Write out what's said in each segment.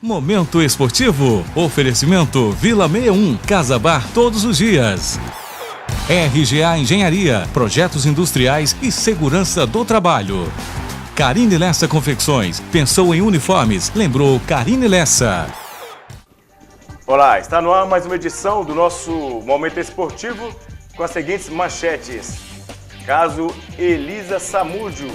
Momento esportivo. Oferecimento Vila 61, Casa Bar todos os dias. RGA Engenharia, projetos industriais e segurança do trabalho. Carine Lessa Confecções, pensou em uniformes, lembrou Carine Lessa. Olá, está no ar mais uma edição do nosso Momento Esportivo com as seguintes manchetes. Caso Elisa Samúdio.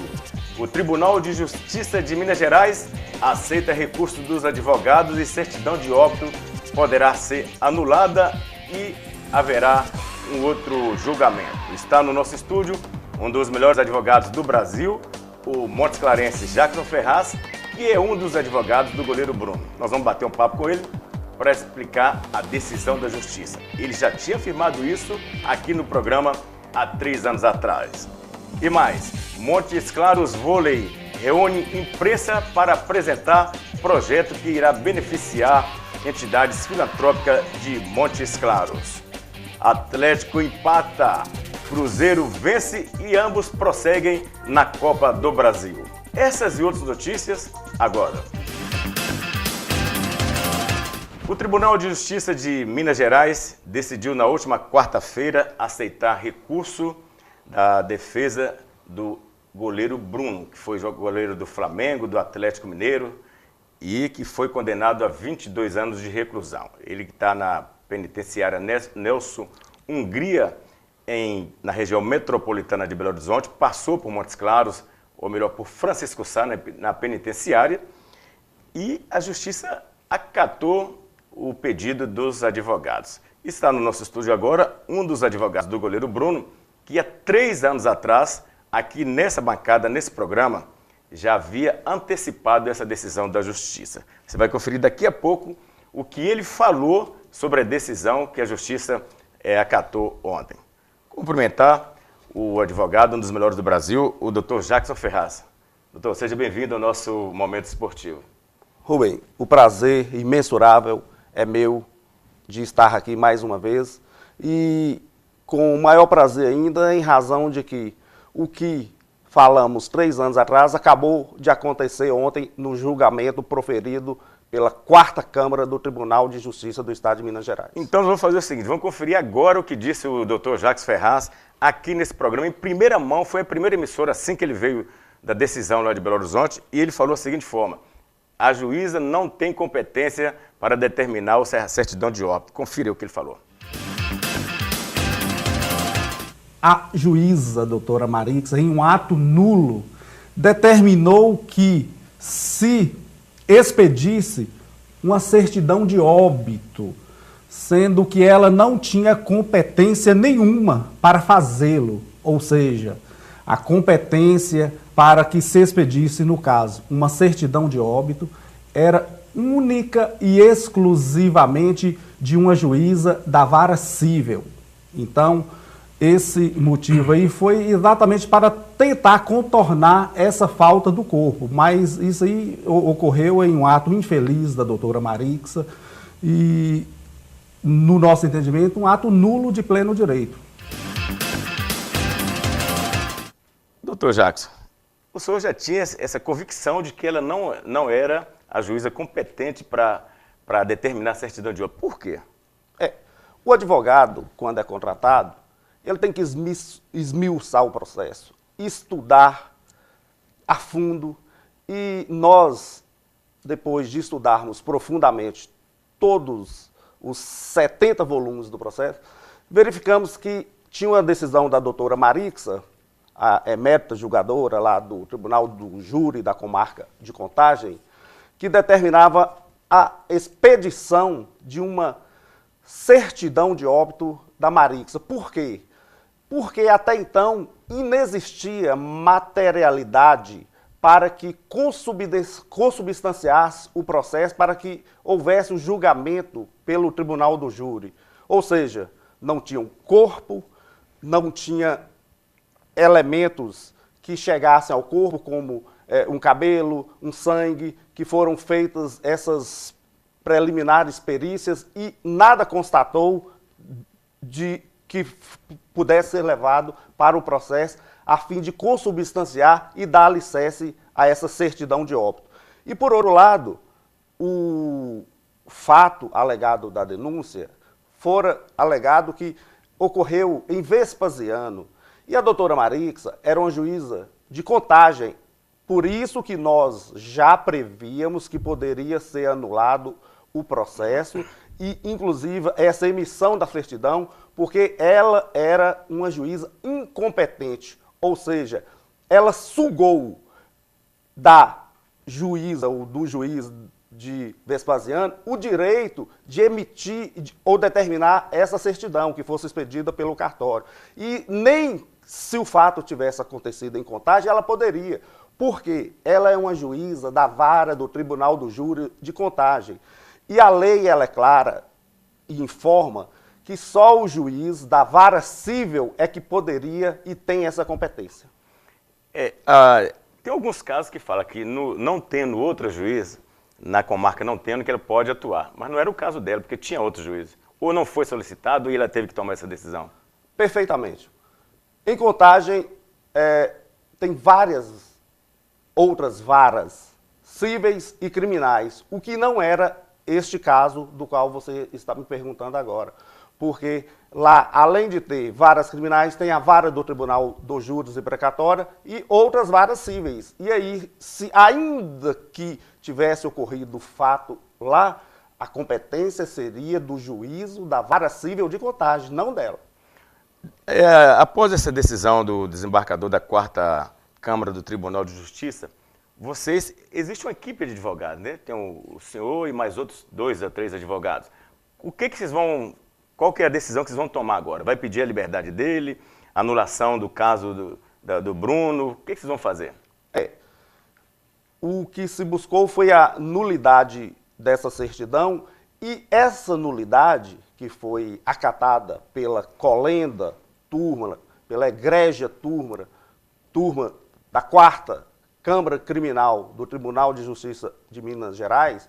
O Tribunal de Justiça de Minas Gerais aceita recurso dos advogados e certidão de óbito poderá ser anulada e haverá um outro julgamento. Está no nosso estúdio um dos melhores advogados do Brasil, o Montes Clarense Jackson Ferraz, que é um dos advogados do goleiro Bruno. Nós vamos bater um papo com ele para explicar a decisão da Justiça. Ele já tinha afirmado isso aqui no programa há 3 anos atrás. E mais, Montes Claros Vôlei reúne imprensa para apresentar projeto que irá beneficiar entidades filantrópicas de Montes Claros. Atlético empata, Cruzeiro vence e ambos prosseguem na Copa do Brasil. Essas e outras notícias agora. O Tribunal de Justiça de Minas Gerais decidiu na última quarta-feira aceitar recurso da defesa do goleiro Bruno, que foi goleiro do Flamengo, do Atlético Mineiro e que foi condenado a 22 anos de reclusão. Ele está na penitenciária Nelson Hungria, na região metropolitana de Belo Horizonte, passou por Montes Claros, ou melhor, por Francisco Sá, na penitenciária, e a Justiça acatou o pedido dos advogados. Está no nosso estúdio agora um dos advogados do goleiro Bruno, que há 3 anos atrás, aqui nessa bancada, nesse programa, já havia antecipado essa decisão da Justiça. Você vai conferir daqui a pouco o que ele falou sobre a decisão que a Justiça acatou ontem. Cumprimentar o advogado, um dos melhores do Brasil, o Dr. Jackson Ferraz. Doutor, seja bem-vindo ao nosso Momento Esportivo. Rubem, o prazer imensurável é meu de estar aqui mais uma vez e com o maior prazer ainda em razão de que o que falamos 3 anos atrás acabou de acontecer ontem no julgamento proferido pela 4ª Câmara do Tribunal de Justiça do Estado de Minas Gerais. Então vamos fazer o seguinte, vamos conferir agora o que disse o Dr. Jackson Ferraz aqui nesse programa. Em primeira mão, foi a primeira emissora assim que ele veio da decisão lá de Belo Horizonte e ele falou da seguinte forma: a juíza não tem competência para determinar a certidão de óbito. Confira o que ele falou. A juíza, doutora Marixa, em um ato nulo, determinou que se expedisse uma certidão de óbito, sendo que ela não tinha competência nenhuma para fazê-lo, ou seja, a competência para que se expedisse, no caso, uma certidão de óbito, era única e exclusivamente de uma juíza da vara cível. Então, esse motivo aí foi exatamente para tentar contornar essa falta do corpo, mas isso aí ocorreu em um ato infeliz da doutora Marixa e, no nosso entendimento, um ato nulo de pleno direito. Doutor Jackson, o senhor já tinha essa convicção de que ela não era a juíza competente para determinar a certidão de óbito. Por quê? O advogado, quando é contratado, ele tem que esmiuçar o processo, estudar a fundo e nós, depois de estudarmos profundamente todos os 70 volumes do processo, verificamos que tinha uma decisão da doutora Marixa, a emérita julgadora lá do Tribunal do Júri da Comarca de Contagem, que determinava a expedição de uma certidão de óbito da Marixa. Por quê? Porque até então inexistia materialidade para que consubstanciasse o processo, para que houvesse um julgamento pelo Tribunal do Júri. Ou seja, não tinha um corpo, não tinha elementos que chegassem ao corpo, como um cabelo, um sangue, que foram feitas essas preliminares perícias e nada constatou de que pudesse ser levado para o processo a fim de consubstanciar e dar alicerce a essa certidão de óbito. E, por outro lado, o fato alegado da denúncia fora alegado que ocorreu em Vespasiano. E a doutora Marixa era uma juíza de Contagem. Por isso que nós já prevíamos que poderia ser anulado o processo e, inclusive, essa emissão da certidão, porque ela era uma juíza incompetente. Ou seja, ela sugou da juíza ou do juiz de Vespasiano o direito de emitir ou determinar essa certidão que fosse expedida pelo cartório. E nem se o fato tivesse acontecido em Contagem, ela poderia, porque ela é uma juíza da vara do Tribunal do Júri de Contagem. E a lei ela é clara e informa que só o juiz da vara civil é que poderia e tem essa competência. Tem alguns casos que falam que não tendo outro juiz, na comarca não tendo, que ela pode atuar. Mas não era o caso dela, porque tinha outro juiz. Ou não foi solicitado e ela teve que tomar essa decisão. Perfeitamente. Em Contagem, tem várias outras varas cíveis e criminais, o que não era este caso do qual você está me perguntando agora. Porque lá, além de ter varas criminais, tem a vara do Tribunal dos Júris e Precatória e outras varas cíveis. E aí, se ainda que tivesse ocorrido o fato lá, a competência seria do juízo da vara civil de Contagem, não dela. Após essa decisão do desembargador da 4ª Câmara do Tribunal de Justiça, existe uma equipe de advogados, né? Tem o senhor e mais outros 2 a 3 advogados. Qual que é a decisão que vocês vão tomar agora? Vai pedir a liberdade dele, anulação do caso do Bruno? O que vocês vão fazer? O que se buscou foi a nulidade dessa certidão e essa nulidade, que foi acatada pela colenda turma, pela egrégia turma da 4ª Câmara Criminal do Tribunal de Justiça de Minas Gerais,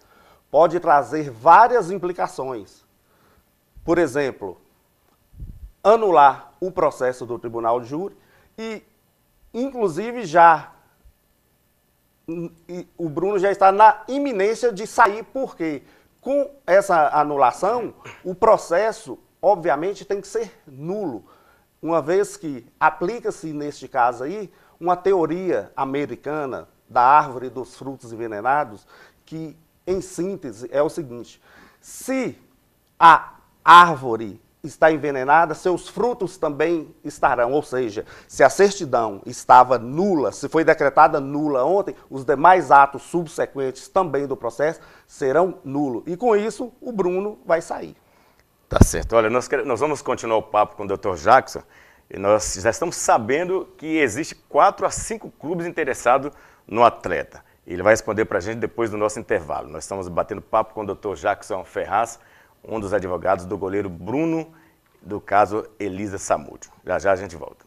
pode trazer várias implicações. Por exemplo, anular o processo do Tribunal de Júri e, inclusive, o Bruno já está na iminência de sair, porque com essa anulação, o processo, obviamente, tem que ser nulo, uma vez que aplica-se, neste caso aí, uma teoria americana da árvore dos frutos envenenados, que, em síntese, é o seguinte: se a árvore está envenenada, seus frutos também estarão. Ou seja, se a certidão estava nula, se foi decretada nula ontem, os demais atos subsequentes também do processo serão nulos. E com isso, o Bruno vai sair. Tá certo. Olha, nós vamos continuar o papo com o Dr. Jackson. E nós já estamos sabendo que existe 4 a 5 clubes interessados no atleta. Ele vai responder para a gente depois do nosso intervalo. Nós estamos batendo papo com o Dr. Jackson Ferraz, um dos advogados do goleiro Bruno, do caso Elisa Samúdio. Já já a gente volta.